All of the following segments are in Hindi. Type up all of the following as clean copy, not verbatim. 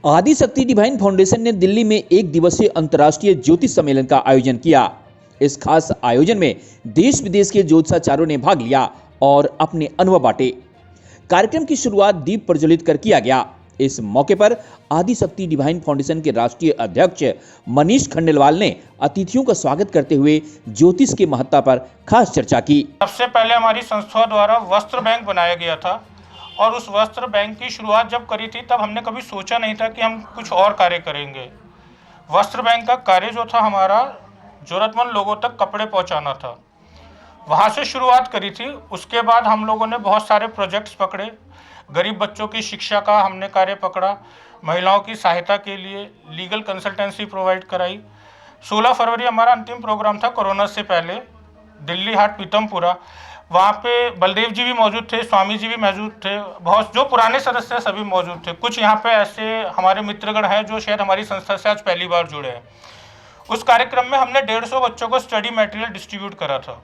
आदिशक्ति डिवाइन फाउंडेशन ने दिल्ली में एक दिवसीय अंतर्राष्ट्रीय ज्योतिष सम्मेलन का आयोजन किया। इस खास आयोजन में देश विदेश के ज्योतिषाचार्यों ने भाग लिया और अपने अनुभव बांटे। कार्यक्रम की शुरुआत दीप प्रज्वलित कर किया गया। इस मौके पर आदिशक्ति डिवाइन फाउंडेशन के राष्ट्रीय अध्यक्ष मनीष खंडेलवाल ने अतिथियों का स्वागत करते हुए ज्योतिष की महत्ता पर खास चर्चा की। सबसे पहले हमारी संस्था द्वारा वस्त्र बैंक बनाया गया था और उस वस्त्र बैंक की शुरुआत जब करी थी तब हमने कभी सोचा नहीं था कि हम कुछ और कार्य करेंगे। वस्त्र बैंक का कार्य जो था हमारा जरूरतमंद लोगों तक कपड़े पहुंचाना था, वहां से शुरुआत करी थी। उसके बाद हम लोगों ने बहुत सारे प्रोजेक्ट्स पकड़े। गरीब बच्चों की शिक्षा का हमने कार्य पकड़ा, महिलाओं की सहायता के लिए लीगल कंसल्टेंसी प्रोवाइड कराई। 16 फरवरी हमारा अंतिम प्रोग्राम था कोरोना से पहले, दिल्ली हाट पीतमपुरा। वहाँ पे बलदेव जी भी मौजूद थे, स्वामी जी भी मौजूद थे, बहुत जो पुराने सदस्य सभी मौजूद थे। कुछ यहाँ पे ऐसे हमारे मित्रगण हैं जो शायद हमारी संस्था से आज पहली बार जुड़े हैं। उस कार्यक्रम में हमने 150 बच्चों को स्टडी मटेरियल डिस्ट्रीब्यूट करा था।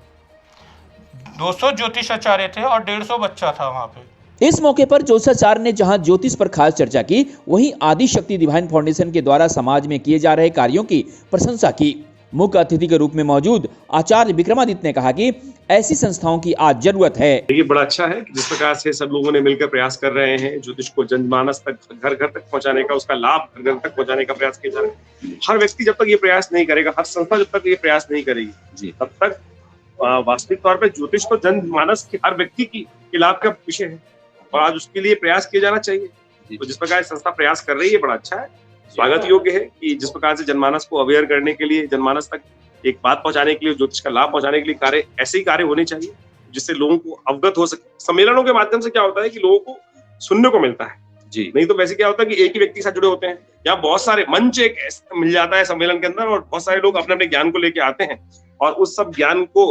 200 ज्योतिषाचार्य थे और 150 बच्चा था वहाँ पे। इस मौके पर ज्योतिषाचार्य ने जहां ज्योतिष पर खास चर्चा की, वहीं आदिशक्ति डिवाइन फाउंडेशन के द्वारा समाज में किए जा रहे कार्यों की प्रशंसा की। मुख्य अतिथि के रूप में मौजूद आचार्य विक्रमादित्य ने कहा कि ऐसी संस्थाओं की आज जरूरत है। ये बड़ा अच्छा है कि जिस प्रकार से सब लोगों ने मिलकर प्रयास कर रहे हैं ज्योतिष को जनमानस तक, घर घर तक पहुंचाने का, उसका लाभ घर घर तक पहुंचाने का प्रयास किया जा रहा है। हर व्यक्ति जब तक ये प्रयास नहीं करेगा, हर संस्था जब तक ये प्रयास नहीं करेगी, तब तक वास्तविक तौर पर ज्योतिष तो जनमानस के हर व्यक्ति के लाभ का विषय है और आज उसके लिए प्रयास किया जाना चाहिए। तो जिस प्रकार संस्था प्रयास कर रही है बड़ा अच्छा है, स्वागत योग्य है कि जिस प्रकार से जनमानस को अवेयर करने के लिए, जनमानस तक एक बात पहुंचाने के लिए, ज्योतिष का लाभ पहुंचाने के लिए कार्य, ऐसे ही कार्य होने चाहिए जिससे लोगों को अवगत हो सके। सम्मेलनों के माध्यम से क्या होता है कि लोगों को सुनने को मिलता है जी, नहीं तो वैसे क्या होता है कि एक ही व्यक्ति के साथ जुड़े होते हैं। यहाँ बहुत सारे मंच एक मिल जाता है सम्मेलन के अंदर और बहुत सारे लोग अपने अपने ज्ञान को लेके आते हैं और उस सब ज्ञान को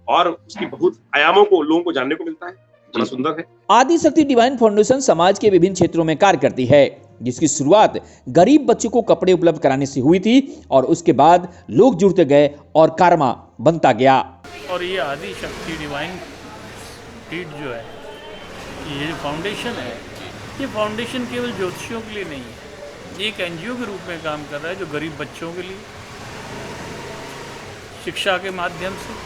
और उसकी बहुत आयामों को लोगों को जानने को मिलता है। बड़ा सुंदर है। आदिशक्ति डिवाइन फाउंडेशन समाज के विभिन्न क्षेत्रों में कार्य करती है, जिसकी शुरुआत गरीब बच्चों को कपड़े उपलब्ध कराने से हुई थी और उसके बाद लोग जुड़ते गए और कारवा बनता गया। और ये आदिशक्ति डिवाइन ट्रीट जो है, ये जो फाउंडेशन है, ये फाउंडेशन केवल ज्योतिषियों के लिए नहीं है, ये एक एनजीओ के रूप में काम कर रहा है जो गरीब बच्चों के लिए शिक्षा के माध्यम से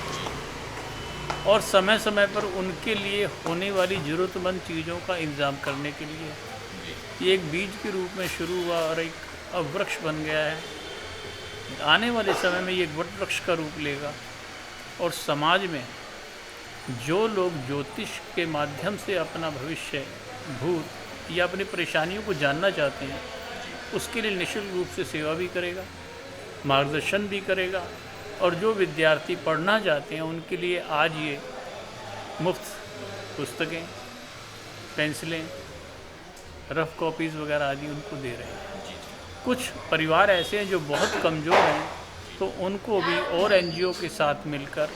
और समय समय पर उनके लिए होने वाली ज़रूरतमंद चीज़ों का इंतज़ाम करने के लिए ये एक बीज के रूप में शुरू हुआ और एक अब वृक्ष बन गया है। आने वाले समय में ये एक वट वृक्ष का रूप लेगा और समाज में जो लोग ज्योतिष के माध्यम से अपना भविष्य, भूत या अपनी परेशानियों को जानना चाहते हैं, उसके लिए निःशुल्क रूप से सेवा भी करेगा, मार्गदर्शन भी करेगा। और जो विद्यार्थी पढ़ना चाहते हैं उनके लिए आज ये मुफ्त पुस्तकें, पेंसिलें, रफ कॉपीज़ वगैरह आदि उनको दे रहे हैं। कुछ परिवार ऐसे हैं जो बहुत कमज़ोर हैं, तो उनको भी और एनजीओ के साथ मिलकर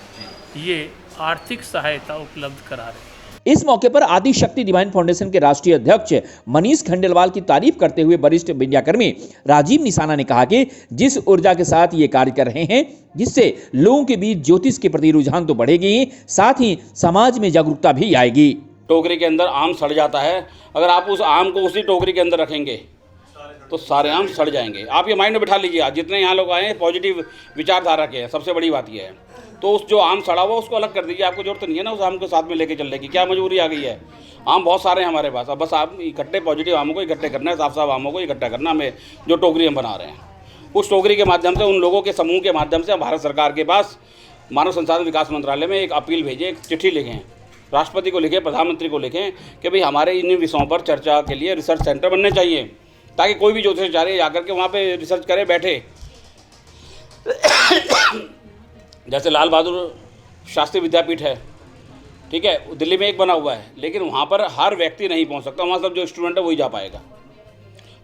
ये आर्थिक सहायता उपलब्ध करा रहे हैं। इस मौके पर आदिशक्ति डिवाइन फाउंडेशन के राष्ट्रीय अध्यक्ष मनीष खंडेलवाल की तारीफ करते हुए वरिष्ठ मीडियाकर्मी राजीव निशाना ने कहा कि जिस ऊर्जा के साथ ये कार्य कर रहे हैं, जिससे लोगों के बीच ज्योतिष के प्रति रुझान तो बढ़ेगी, साथ ही समाज में जागरूकता भी आएगी। टोकरी के अंदर आम सड़ जाता है, अगर आप उस आम को उसी टोकरी के अंदर रखेंगे तो सारे आम सड़ जाएंगे। आप ये माइंड में बिठा लीजिए, जितने यहाँ लोग आए हैं पॉजिटिव विचारधारा के हैं, सबसे बड़ी बात यह है। तो उस जो आम सड़ा हुआ उसको अलग कर दीजिए, आपको जरूरत नहीं है ना उस आम को साथ में लेके चलने की, क्या मजबूरी आ गई है। आम बहुत सारे हैं हमारे पास, अब बस आप इकट्ठे पॉजिटिव आमों को इकट्ठे करना है, साफ साफ आमों को इकट्ठा करना हमें, जो टोकरी हम बना रहे हैं। उस टोकरी के माध्यम से, उन लोगों के समूह के माध्यम से हम भारत सरकार के पास मानव संसाधन विकास मंत्रालय में एक अपील भेजें, एक चिट्ठी लिखें, राष्ट्रपति को लिखें, प्रधानमंत्री को लिखें कि भाई हमारे इन विषयों पर चर्चा के लिए रिसर्च सेंटर बनने चाहिए, ताकि कोई भी ज्योतिषाचार्य जाकर के वहाँ पे रिसर्च करे बैठे। जैसे लाल बहादुर शास्त्री विद्यापीठ है, ठीक है, दिल्ली में एक बना हुआ है, लेकिन वहाँ पर हर व्यक्ति नहीं पहुँच सकता, वहाँ सब जो स्टूडेंट है वही जा पाएगा।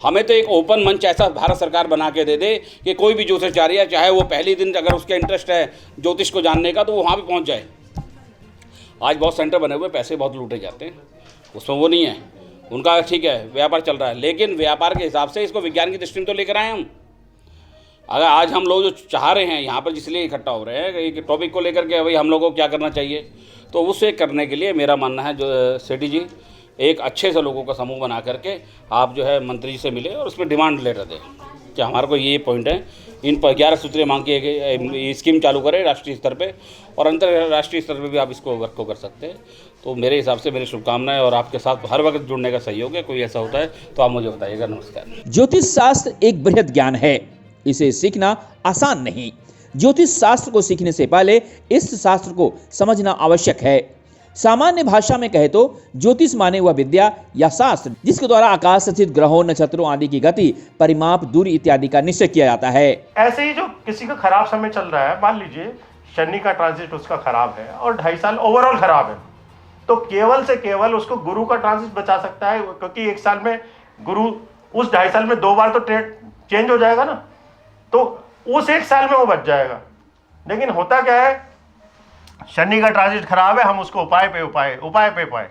हमें तो एक ओपन मंच ऐसा भारत सरकार बना के दे दे कि कोई भी ज्योतिषाचार्य, चाहे वो पहली दिन अगर उसका इंटरेस्ट है ज्योतिष को जानने का, तो वो वहाँ भी पहुँच जाए। आज बहुत सेंटर बने हुए, पैसे बहुत लूटे जाते हैं, उसमें वो नहीं है, उनका ठीक है व्यापार चल रहा है, लेकिन व्यापार के हिसाब से इसको विज्ञान की दृष्टि में तो लेकर आए हम। अगर आज हम लोग जो चाह रहे हैं यहाँ पर जिसलिए इकट्ठा हो रहे हैं, एक टॉपिक को लेकर के भाई हम लोगों को क्या करना चाहिए, तो उसे करने के लिए मेरा मानना है जो सेठी जी एक अच्छे से लोगों का समूह बना करके आप जो है मंत्री जी से मिले और उसमें डिमांड लेटर दें कि हमारे को ये पॉइंट है, इन पर 11 सूत्रीय मांग की एक स्कीम चालू करें राष्ट्रीय स्तर पे, और अंतर्राष्ट्रीय स्तर पे भी आप इसको वर्क को कर सकते हैं। तो मेरे हिसाब से मेरी शुभकामनाएं और आपके साथ हर वक्त जुड़ने का सहयोग है। कोई ऐसा होता है तो आप मुझे बताइएगा। नमस्कार। ज्योतिष शास्त्र एक बृहद ज्ञान है, इसे सीखना आसान नहीं। ज्योतिष शास्त्र को सीखने से पहले इस शास्त्र को समझना आवश्यक है। सामान्य भाषा में कहे तो ज्योतिष माने वह विद्या या शास्त्र जिसके द्वारा आकाश स्थित ग्रहों, नक्षत्रों आदि की गति, परिमाप, दूरी इत्यादि का निश्चय किया जाता है। ऐसे ही जो किसी का खराब समय चल रहा है, मान लीजिए शनि का ट्रांजिट उसका खराब है और 2.5 साल ओवरऑल खराब है, तो केवल से केवल उसको गुरु का ट्रांजिट बचा सकता है, क्योंकि 1 साल में गुरु उस 2.5 साल में 2 बार तो चेंज हो जाएगा ना, तो उस 1 साल में वो बच जाएगा। लेकिन होता क्या है, शनि का ट्रांजिट खराब है, हम उसको उपाय पे उपाय।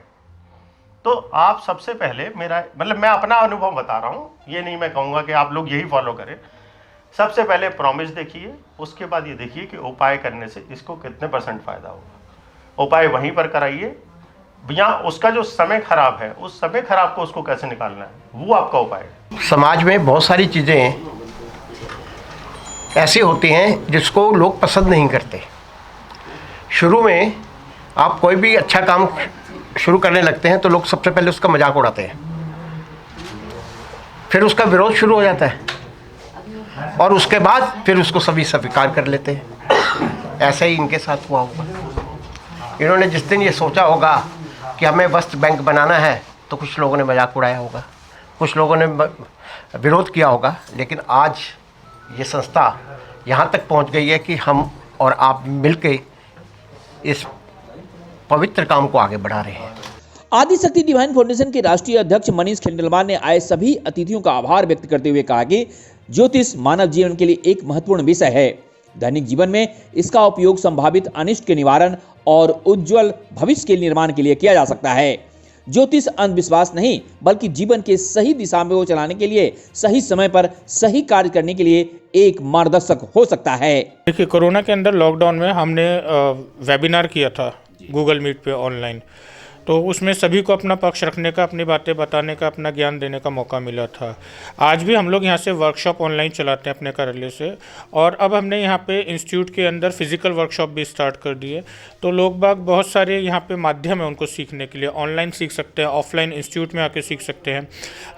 तो आप सबसे पहले मैं अपना अनुभव बता रहा हूँ, ये नहीं मैं कहूँगा कि आप लोग यही फॉलो करें। सबसे पहले प्रॉमिस देखिए, उसके बाद ये देखिए कि उपाय करने से इसको कितने % फायदा होगा। उपाय वहीं पर कराइए, या उसका जो समय खराब है उस समय खराब को उसको कैसे निकालना है, वो आपका उपाय है। समाज में बहुत सारी चीज़ें ऐसी होती हैं जिसको लोग पसंद नहीं करते। शुरू में आप कोई भी अच्छा काम शुरू करने लगते हैं तो लोग सबसे पहले उसका मजाक उड़ाते हैं, फिर उसका विरोध शुरू हो जाता है और उसके बाद फिर उसको सभी स्वीकार कर लेते हैं। ऐसा ही इनके साथ हुआ होगा। इन्होंने जिस दिन ये सोचा होगा कि हमें वस्त्र बैंक बनाना है तो कुछ लोगों ने मजाक उड़ाया होगा, कुछ लोगों ने विरोध किया होगा, लेकिन आज ये संस्था यहाँ तक पहुँच गई है कि हम और आप मिलके इस पवित्र काम को आगे बढ़ा रहे हैं। आदिशक्ति डिवाइन फाउंडेशन के राष्ट्रीय अध्यक्ष मनीष खंडेलवाल ने आए सभी अतिथियों का आभार व्यक्त करते हुए कहा कि ज्योतिष मानव जीवन के लिए एक महत्वपूर्ण विषय है। दैनिक जीवन में इसका उपयोग संभावित अनिष्ट के निवारण और उज्जवल भविष्य के निर्माण के लिए किया जा सकता है। ज्योतिष अंधविश्वास नहीं बल्कि जीवन के सही दिशा में चलाने के लिए, सही समय पर सही कार्य करने के लिए एक मार्गदर्शक हो सकता है। देखिए, कोरोना के अंदर लॉकडाउन में हमने वेबिनार किया था गूगल मीट पे ऑनलाइन, तो उसमें सभी को अपना पक्ष रखने का, अपनी बातें बताने का, अपना ज्ञान देने का मौका मिला था। आज भी हम लोग यहाँ से वर्कशॉप ऑनलाइन चलाते हैं अपने कार्यालय से, और अब हमने यहाँ पे इंस्टीट्यूट के अंदर फिजिकल वर्कशॉप भी स्टार्ट कर दिए। तो लोग बाग बहुत सारे यहाँ पे माध्यम है उनको सीखने के लिए, ऑनलाइन सीख सकते हैं, ऑफलाइन इंस्टीट्यूट में आके सीख सकते हैं।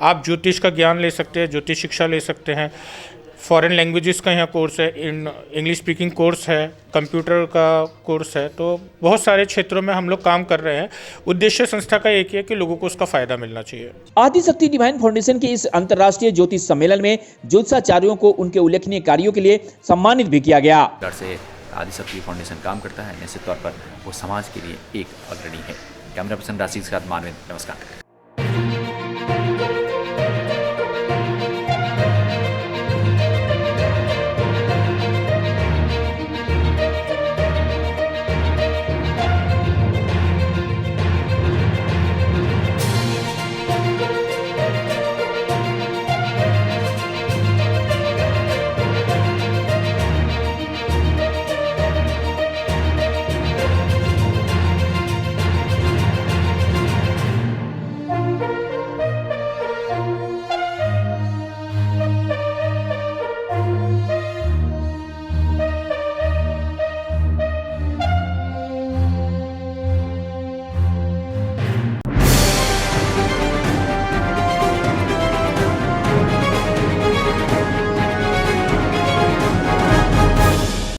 आप ज्योतिष का ज्ञान ले सकते हैं, ज्योतिष शिक्षा ले सकते हैं, फॉरेन लैंग्वेजेस का यहाँ कोर्स है, इंग्लिश स्पीकिंग कोर्स है, कंप्यूटर का कोर्स है। तो बहुत सारे क्षेत्रों में हम लोग काम कर रहे हैं। उद्देश्य संस्था का एक ही है कि लोगों को उसका फायदा मिलना चाहिए। आदिशक्ति डिवाइन फाउंडेशन के इस अंतर्राष्ट्रीय ज्योतिष सम्मेलन में ज्योतिषाचार्यों को उनके उल्लेखनीय कार्यों के लिए सम्मानित भी किया गया। से आदिशक्ति फाउंडेशन काम करता है, निश्चित तौर पर वो समाज के लिए एक अग्रणी है। कैमरा पर्सन राशि के साथ मानवेंद्र, नमस्कार।